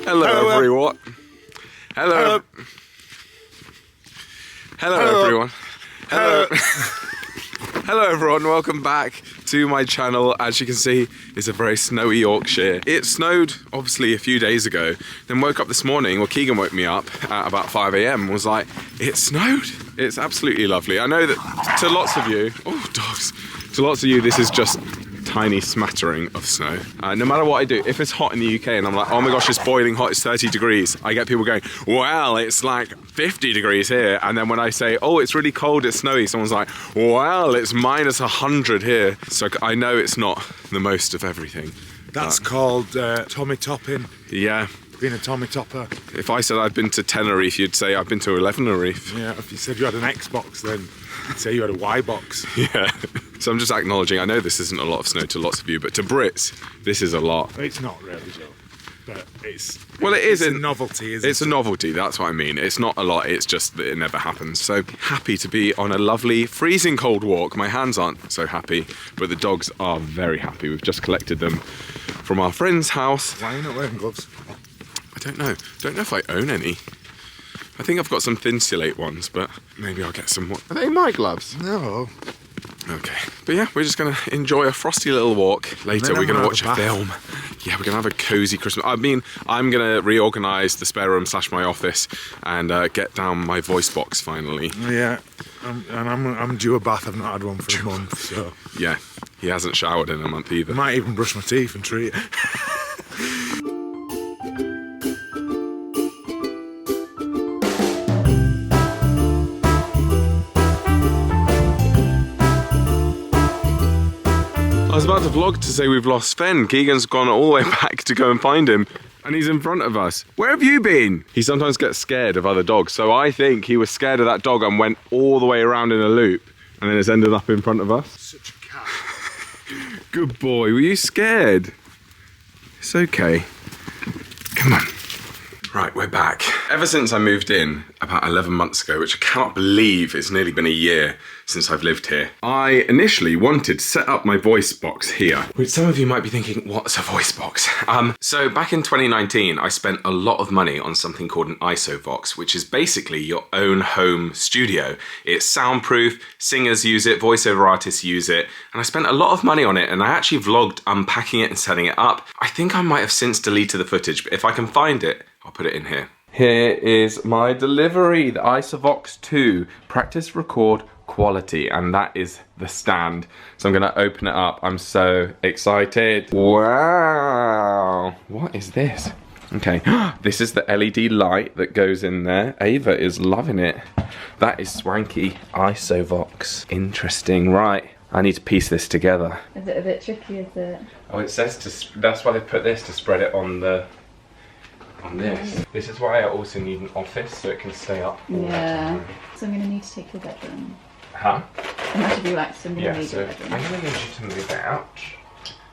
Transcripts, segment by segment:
Hello, everyone. Hello. Hello, everyone. Hello. Hello, everyone. Welcome back to my channel. As you can see, it's a very snowy Yorkshire. It snowed, obviously, a few days ago. Then woke up this morning, well, Keegan woke me up at about 5 AM and was like, it snowed. It's absolutely lovely. I know that to lots of you, oh, dogs. To lots of you, this is just tiny smattering of snow. No matter what I do, if it's hot in the UK and I'm like, oh my gosh, it's boiling hot, it's 30 degrees, I get people going, well, it's like 50 degrees here. And then when I say, oh, it's really cold, it's snowy, someone's like, well, it's minus 100 here. So I know it's not the most of everything. That's called Tommy Topping. Yeah. Being a Tommy Topper. If I said I'd been to Tenerife, you'd say I've been to 11erife. Yeah, if you said you had an Xbox, then you'd say you had a Y box. Yeah. So I'm just acknowledging, I know this isn't a lot of snow to lots of you, but to Brits, this is a lot. It's not really, Joe. But it's... Well, it is a novelty, isn't it? It's a novelty, that's what I mean. It's not a lot, it's just that it never happens. So happy to be on a lovely, freezing cold walk. My hands aren't so happy, but the dogs are very happy. We've just collected them from our friend's house. Why are you not wearing gloves? I don't know. Don't know if I own any. I think I've got some Thinsulate ones, but maybe I'll get some more. Are they my gloves? No. Okay. But yeah, we're just going to enjoy a frosty little walk. Later, we're going to watch a film. Yeah, we're going to have a cozy Christmas. I mean, I'm going to reorganise the spare room / my office and get down my voice box finally. Yeah. I'm due a bath. I've not had one for a month, so... Yeah. He hasn't showered in a month either. I might even brush my teeth and treat it. I was about to vlog to say we've lost Sven. Keegan's gone all the way back to go and find him, and he's in front of us. Where have you been? He sometimes gets scared of other dogs, so I think he was scared of that dog and went all the way around in a loop, and then it's ended up in front of us. Such a cat. Good boy. Were you scared? It's okay. Come on. Right, we're back. Ever since I moved in about 11 months ago, which I cannot believe it's nearly been a year since I've lived here, I initially wanted to set up my voice box here, which some of you might be thinking, what's a voice box? So back in 2019, I spent a lot of money on something called an Isovox, which is basically your own home studio. It's soundproof, singers use it, voiceover artists use it, and I spent a lot of money on it, and I actually vlogged unpacking it and setting it up. I think I might have since deleted the footage, but if I can find it, I'll put it in here. Here is my delivery, the Isovox 2, practice, record, quality, and that is the stand. So I'm gonna open it up. I'm so excited. Wow, what is this? Okay, this is the LED light that goes in there. Ava is loving it. That is swanky. Isovox, interesting, right. I need to piece this together. Is it a bit tricky, is it? Oh, it says to, that's why they put this, to spread it on the, on this. This is why I also need an office so it can stay up all the time. So I'm going to need to take your bedroom. Huh? Imagine you like somebody Yeah, made so your bedroom. I'm going to need you to move out.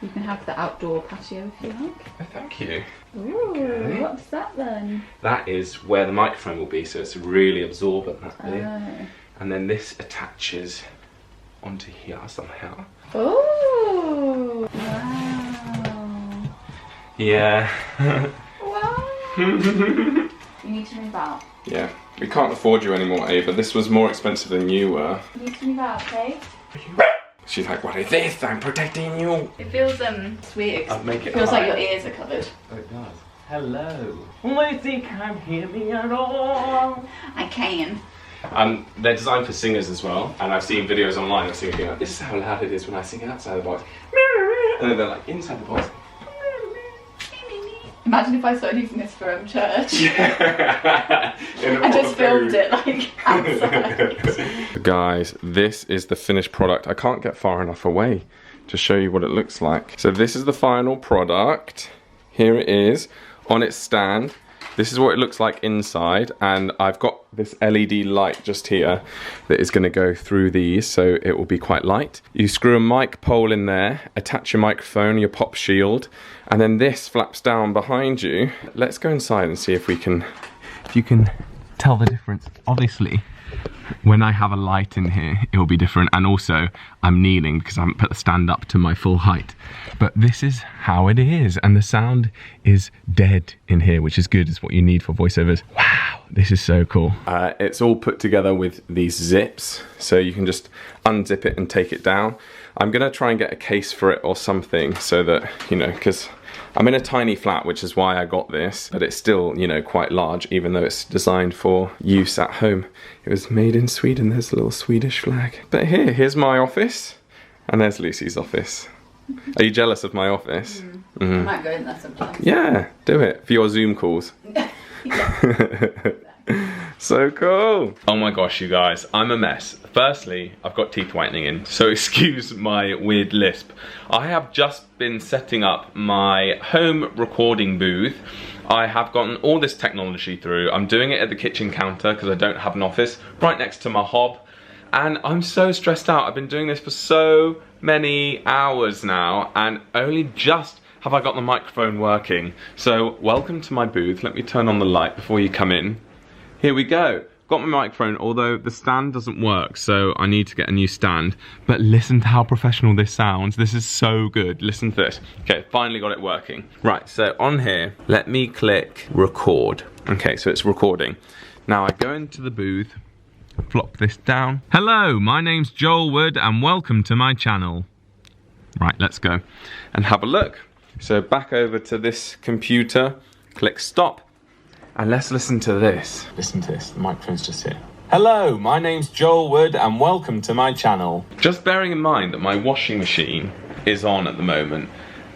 You can have the outdoor patio if you like. Oh, thank you. Ooh, Okay. what's that then? That is where the microphone will be, so it's really absorbent, that bit. Oh. And then this attaches onto here somehow. Oh, wow. Yeah. Wow. You need to move out. Yeah. We can't afford you anymore, Ava. This was more expensive than you were. You need to move out, okay? She's like, what is this? I'm protecting you. It feels sweet. I'll make it It feels high. like your ears are covered. Oh, it does. Hello. Do you can't hear me at all? I can. They're designed for singers as well, and I've seen videos online of singers being like, this is how loud it is when I sing outside the box. And then they're like, inside the box. Imagine if I started using this for church. Yeah. I just filmed it like outside. Guys, this is the finished product. I can't get far enough away to show you what it looks like. So this is the final product. Here it is on its stand. This is what it looks like inside, and I've got this LED light just here that is going to go through these, so it will be quite light. You screw a mic pole in there, attach your microphone, your pop shield, and then this flaps down behind you. Let's go inside and see if we can, if you can tell the difference. Obviously, When I have a light in here, it will be different. And also, I'm kneeling because I haven't put the stand up to my full height. But this is how it is. And the sound is dead in here, which is good. It's what you need for voiceovers. Wow, this is so cool. It's all put together with these zips. So you can just unzip it and take it down. I'm gonna try and get a case for it or something so that, you know, because I'm in a tiny flat, which is why I got this, but it's still, you know, quite large, even though it's designed for use at home. It was made in Sweden. There's a little Swedish flag. But here's my office, and there's Lucy's office. Are you jealous of my office? I might go in there sometimes. Yeah, do it for your Zoom calls. So cool. Oh my gosh, you guys, I'm a mess. Firstly, I've got teeth whitening in, so excuse my weird lisp. I have just been setting up my home recording booth. I have gotten all this technology through. I'm doing it at the kitchen counter because I don't have an office, right next to my hob. And I'm so stressed out. I've been doing this for so many hours now, and only just have I got the microphone working. So welcome to my booth. Let me turn on the light before you come in. Here we go. Got my microphone, although the stand doesn't work, so I need to get a new stand. But listen to how professional this sounds. This is so good. Listen to this. Okay, finally got it working. Right, so on here, let me click record. Okay, so it's recording. Now I go into the booth, flop this down. Hello, my name's Joel Wood and welcome to my channel. Right, let's go and have a look. So back over to this computer, click stop. And let's listen to this. Listen to this, the microphone's just here. Hello, my name's Joel Wood and welcome to my channel. Just bearing in mind that my washing machine is on at the moment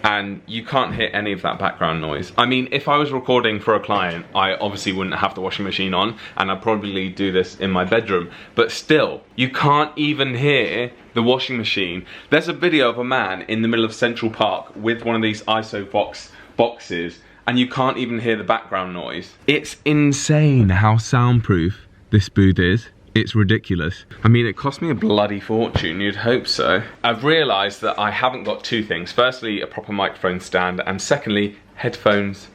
and you can't hear any of that background noise. I mean, if I was recording for a client, I obviously wouldn't have the washing machine on and I'd probably do this in my bedroom. But still, you can't even hear the washing machine. There's a video of a man in the middle of Central Park with one of these Isovox boxes and you can't even hear the background noise. It's insane how soundproof this booth is. It's ridiculous. I mean, it cost me a bloody fortune, you'd hope so. I've realised that I haven't got two things. Firstly, a proper microphone stand, and secondly, headphones.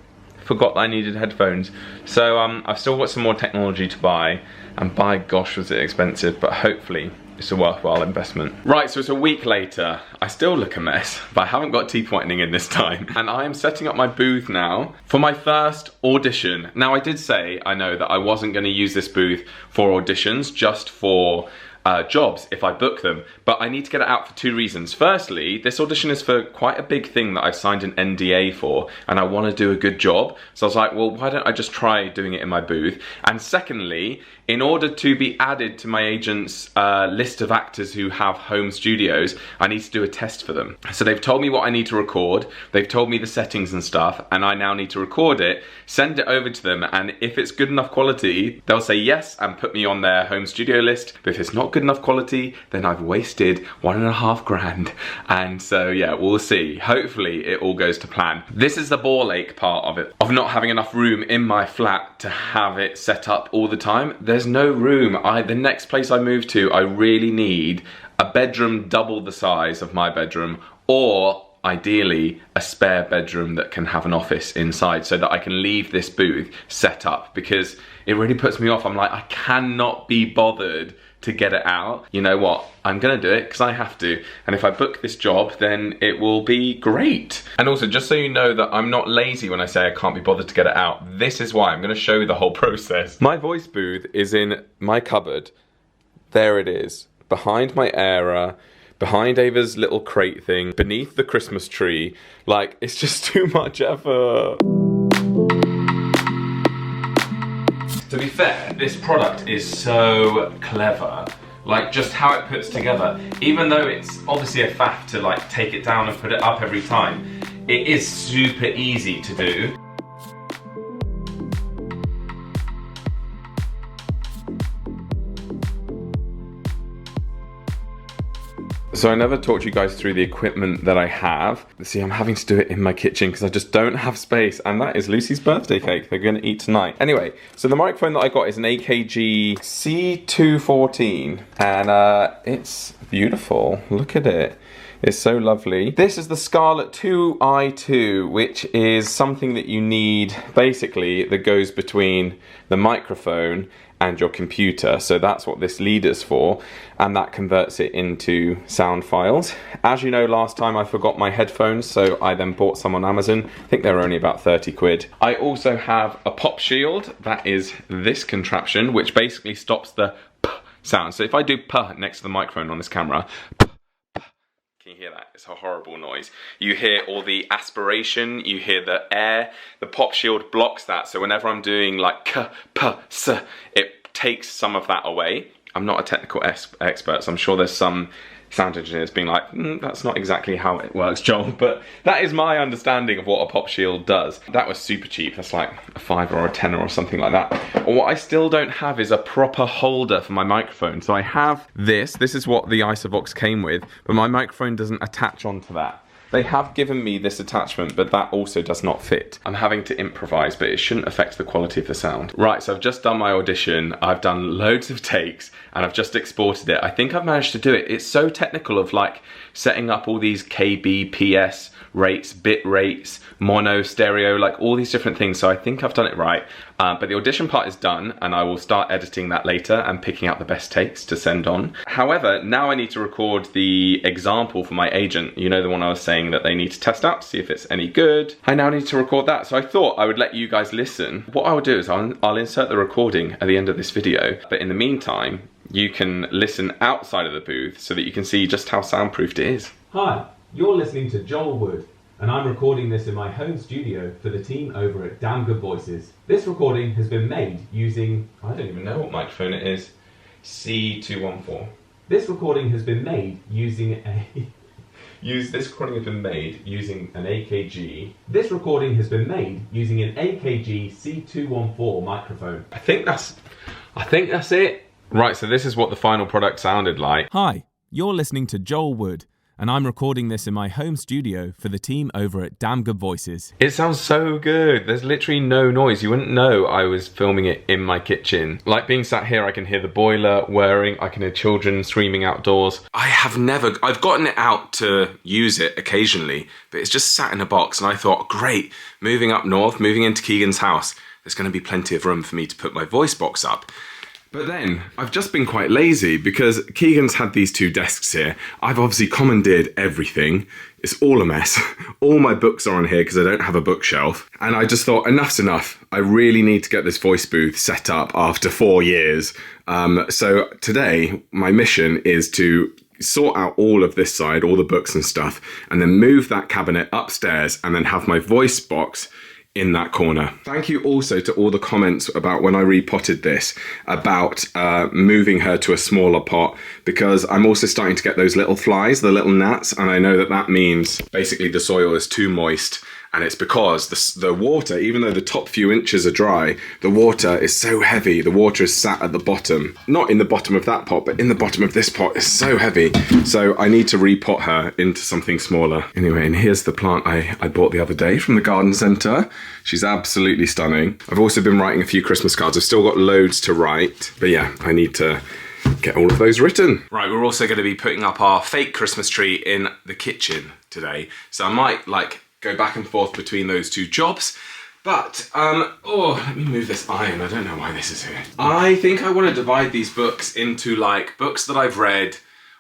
Forgot that I needed headphones. So I've still got some more technology to buy, and by gosh was it expensive, but hopefully it's a worthwhile investment. Right, so it's a week later. I still look a mess, but I haven't got teeth whitening in this time. And I am setting up my booth now for my first audition. Now I did say, I know, that I wasn't gonna use this booth for auditions, just for jobs if I book them, but I need to get it out for two reasons. Firstly, this audition is for quite a big thing that I've signed an NDA for, and I want to do a good job. So I was like, well, why don't I just try doing it in my booth? And secondly, in order to be added to my agent's list of actors who have home studios, I need to do a test for them. So they've told me what I need to record, they've told me the settings and stuff, and I now need to record it, send it over to them, and if it's good enough quality, they'll say yes and put me on their home studio list. But if it's not good enough quality, then I've wasted $1.5 grand. And so yeah, we'll see. Hopefully it all goes to plan. This is the ball ache part of it, of not having enough room in my flat to have it set up all the time. There's no room. The next place I move to, I really need a bedroom double the size of my bedroom, or ideally a spare bedroom that can have an office inside so that I can leave this booth set up, because it really puts me off. I'm like, I cannot be bothered to get it out. You know what? I'm gonna do it because I have to. And if I book this job, then it will be great. And also, just so you know that I'm not lazy when I say I can't be bothered to get it out, this is why. I'm gonna show you the whole process. My voice booth is in my cupboard. There it is. Behind my Era, behind Ava's little crate thing, beneath the Christmas tree. Like, it's just too much effort. To be fair, this product is so clever. Like, just how it puts together. Even though it's obviously a faff to like take it down and put it up every time, it is super easy to do. So I never talked you guys through the equipment that I have. See, I'm having to do it in my kitchen because I just don't have space, and that is Lucy's birthday cake they're gonna eat tonight. Anyway, so the microphone that I got is an AKG C214, and it's beautiful. Look at it. It's so lovely. This is the Scarlett 2i2, which is something that you need, basically, that goes between the microphone and your computer. So that's what this leader's for, and that converts it into sound files. As you know, last time I forgot my headphones, so I then bought some on Amazon. I think they were only about 30 quid. I also have a pop shield. That is this contraption, which basically stops the p sound. So if I do p next to the microphone on this camera, can you hear that? It's a horrible noise. You hear all the aspiration, you hear the air. The pop shield blocks that, so whenever I'm doing like k, p, s, it takes some of that away. I'm not a technical expert, so I'm sure there's some sound engineers being like, that's not exactly how it works, Joel, but that is my understanding of what a pop shield does. That was super cheap. That's like a £5 or a £10 or something like that. And what I still don't have is a proper holder for my microphone. So I have this. This is what the Isovox came with, but my microphone doesn't attach onto that. They have given me this attachment, but that also does not fit. I'm having to improvise, but it shouldn't affect the quality of the sound. Right, so I've just done my audition. I've done loads of takes, and I've just exported it. I think I've managed to do it. It's so technical of like setting up all these kbps rates, bit rates, mono, stereo, like all these different things. So I think I've done it right. But the audition part is done, and I will start editing that later and picking out the best takes to send on. However, now I need to record the example for my agent. You know, the one I was saying that they need to test out, see if it's any good. I now need to record that. So I thought I would let you guys listen. What I will do is I'll insert the recording at the end of this video. But in the meantime, you can listen outside of the booth so that you can see just how soundproofed it is. Hi, you're listening to Joel Wood, and I'm recording this in my home studio for the team over at Damn Good Voices. This recording has been made using, I don't even know what microphone it is, C214. This recording has been made using this recording has been made using an AKG. This recording has been made using an AKG C214 microphone. I think that's it. Right, so this is what the final product sounded like. Hi, you're listening to Joel Wood, and I'm recording this in my home studio for the team over at Damn Good Voices. It sounds so good. There's literally no noise. You wouldn't know I was filming it in my kitchen. Like being sat here, I can hear the boiler whirring. I can hear children screaming outdoors. I've gotten it out to use it occasionally, but it's just sat in a box, and I thought, great, moving up north, moving into Keegan's house, there's going to be plenty of room for me to put my voice box up. But then, I've just been quite lazy because Keegan's had these two desks here. I've obviously commandeered everything. It's all a mess. All my books are on here because I don't have a bookshelf. And I just thought, enough's enough. I really need to get this voice booth set up after 4 years. So today, my mission is to sort out all of this side, all the books and stuff, and then move that cabinet upstairs and then have my voice box in that corner. Thank you also to all the comments about when I repotted this, about moving her to a smaller pot, because I'm also starting to get those little flies, the little gnats, and I know that that means basically the soil is too moist, and it's because the water, even though the top few inches are dry, the water is so heavy. The water is sat at the bottom, not in the bottom of that pot, but in the bottom of this pot. It's so heavy. So I need to repot her into something smaller. Anyway, and here's the plant I bought the other day from the garden centre. She's absolutely stunning. I've also been writing a few Christmas cards. I've still got loads to write, but yeah, I need to get all of those written. Right, we're also going to be putting up our fake Christmas tree in the kitchen today. So I might go back and forth between those two jobs. But, let me move this iron. I don't know why this is here. I think I want to divide these books into books that I've read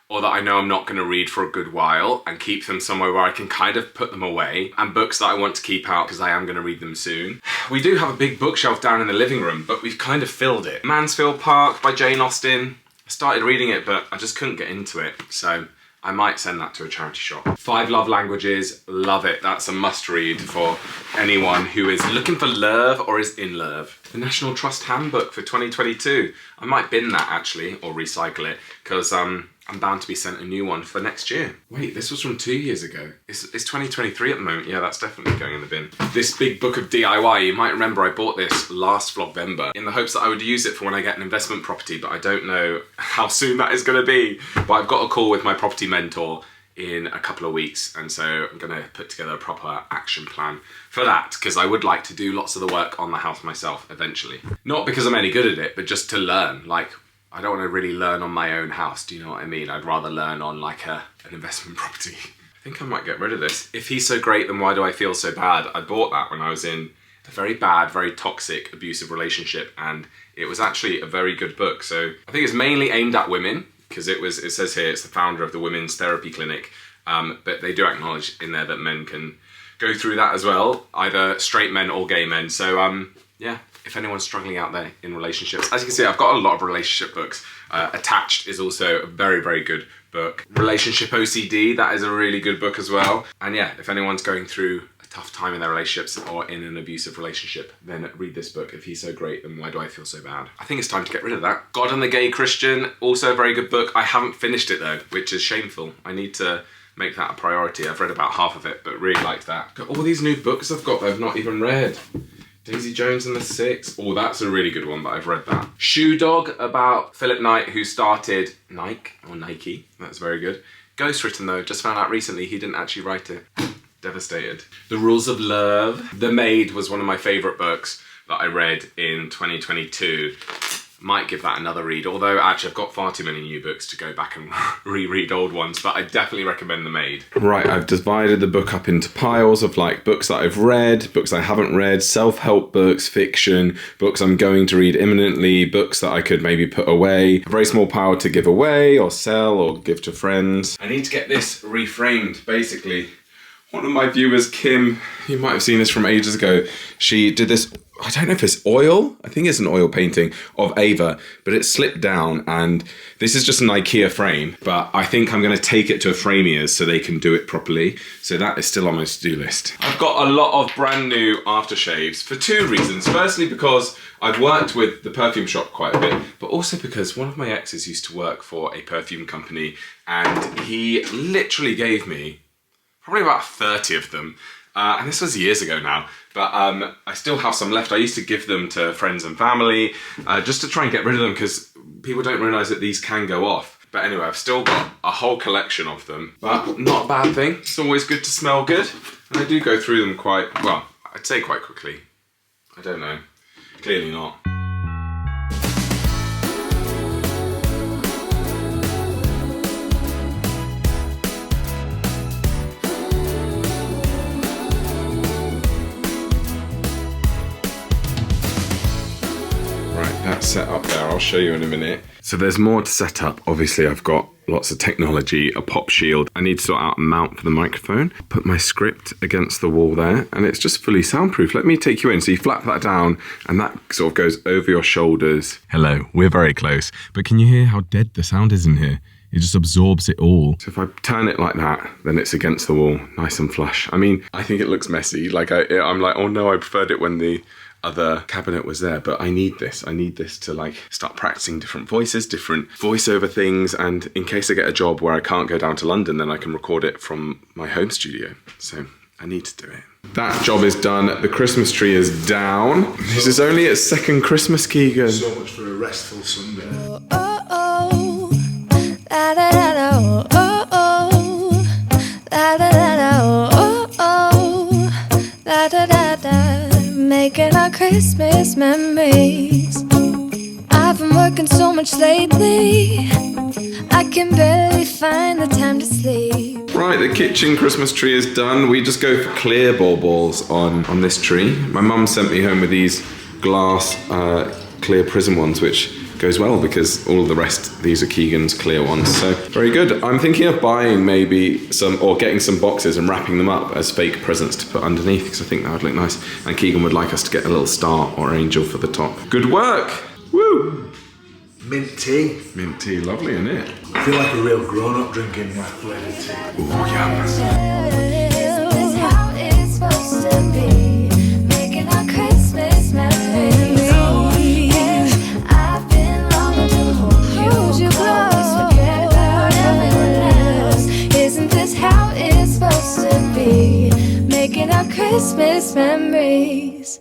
or that I know I'm not going to read for a good while and keep them somewhere where I can kind of put them away, and books that I want to keep out because I am going to read them soon. We do have a big bookshelf down in the living room, but we've kind of filled it. Mansfield Park by Jane Austen. I started reading it, but I just couldn't get into it, so I might send that to a charity shop. 5 Love Languages, love it. That's a must read for anyone who is looking for love or is in love. The National Trust Handbook for 2022. I might bin that actually, or recycle it, because I'm bound to be sent a new one for next year. Wait, this was from 2 years ago. It's 2023 at the moment. Yeah, that's definitely going in the bin. This big book of DIY, you might remember I bought this last Vlogvember in the hopes that I would use it for when I get an investment property, but I don't know how soon that is going to be. But I've got a call with my property mentor in a couple of weeks, and so I'm going to put together a proper action plan for that, because I would like to do lots of the work on the house myself eventually. Not because I'm any good at it, but just to learn. I don't want to really learn on my own house, do you know what I mean? I'd rather learn on an investment property. I think I might get rid of this. If he's so great, then why do I feel so bad? I bought that when I was in a very bad, very toxic, abusive relationship, and it was actually a very good book. So I think it's mainly aimed at women, because it says here it's the founder of the Women's Therapy Clinic, but they do acknowledge in there that men can go through that as well, either straight men or gay men. So yeah, if anyone's struggling out there in relationships, as you can see, I've got a lot of relationship books. Attached is also a very, very good book. Relationship OCD, that is a really good book as well. And yeah, if anyone's going through a tough time in their relationships or in an abusive relationship, then read this book. If he's so great, then why do I feel so bad? I think it's time to get rid of that. God and the Gay Christian, also a very good book. I haven't finished it though, which is shameful. I need to make that a priority. I've read about half of it, but really liked that. Got all these new books I've got that I've not even read. Daisy Jones and the Six. Oh, that's a really good one, but I've read that. Shoe Dog, about Philip Knight, who started Nike. That's very good. Ghostwritten though, just found out recently he didn't actually write it. Devastated. The Rules of Love. The Maid was one of my favourite books that I read in 2022. Might give that another read, although actually I've got far too many new books to go back and reread old ones, but I definitely recommend The Maid. Right, I've divided the book up into piles of like books that I've read, books I haven't read, self-help books, fiction, books I'm going to read imminently, books that I could maybe put away, a very small pile to give away or sell or give to friends. I need to get this reframed, basically. One of my viewers, Kim, you might have seen this from ages ago, she did this, I don't know if it's oil, I think it's an oil painting of Ava, but it slipped down, and this is just an IKEA frame, but I think I'm going to take it to a framier's so they can do it properly. So that is still on my to-do list. I've got a lot of brand new aftershaves for two reasons. Firstly, because I've worked with the perfume shop quite a bit, but also because one of my exes used to work for a perfume company, and he literally gave me probably about 30 of them. And this was years ago now, but I still have some left. I used to give them to friends and family, just to try and get rid of them, because people don't realise that these can go off. But anyway, I've still got a whole collection of them, but not a bad thing. It's always good to smell good. And I do go through them quite, well, I'd say quite quickly. I don't know, clearly not. That's set up there, I'll show you in a minute. So there's more to set up. Obviously I've got lots of technology, a pop shield. I need to sort out a mount for the microphone. Put my script against the wall there, and it's just fully soundproof. Let me take you in. So you flap that down and that sort of goes over your shoulders. Hello, we're very close, but can you hear how dead the sound is in here? It just absorbs it all. So if I turn it like that, then it's against the wall, nice and flush. I mean, I think it looks messy. Like I'm like, oh no, I preferred it when the other cabinet was there, but I need this to like start practicing different voices, different voiceover things, and in case I get a job where I can't go down to London, then I can record it from my home studio. So I need to do it. That job is done. The Christmas tree is down. This is only its second Christmas, Keegan. So much for a restful Sunday. Making our Christmas memories. I've been working so much lately, I can barely find the time to sleep. Right, the kitchen Christmas tree is done. We just go for clear baubles on this tree. My mum sent me home with these glass clear prism ones, which goes well because all of the rest, these are Keegan's clear ones. So very good. I'm thinking of buying maybe some, or getting some boxes and wrapping them up as fake presents to put underneath, because I think that would look nice. And Keegan would like us to get a little star or angel for the top. Good work. Woo. Mint tea. Mint tea, lovely, isn't it? I feel like a real grown-up drinking flavoured tea. Ooh, yum. Is this how it's supposed to be? Making our Christmas memories. I've been longing to hold you close, forget about everyone else. Isn't this how it's supposed to be? Making our Christmas memories.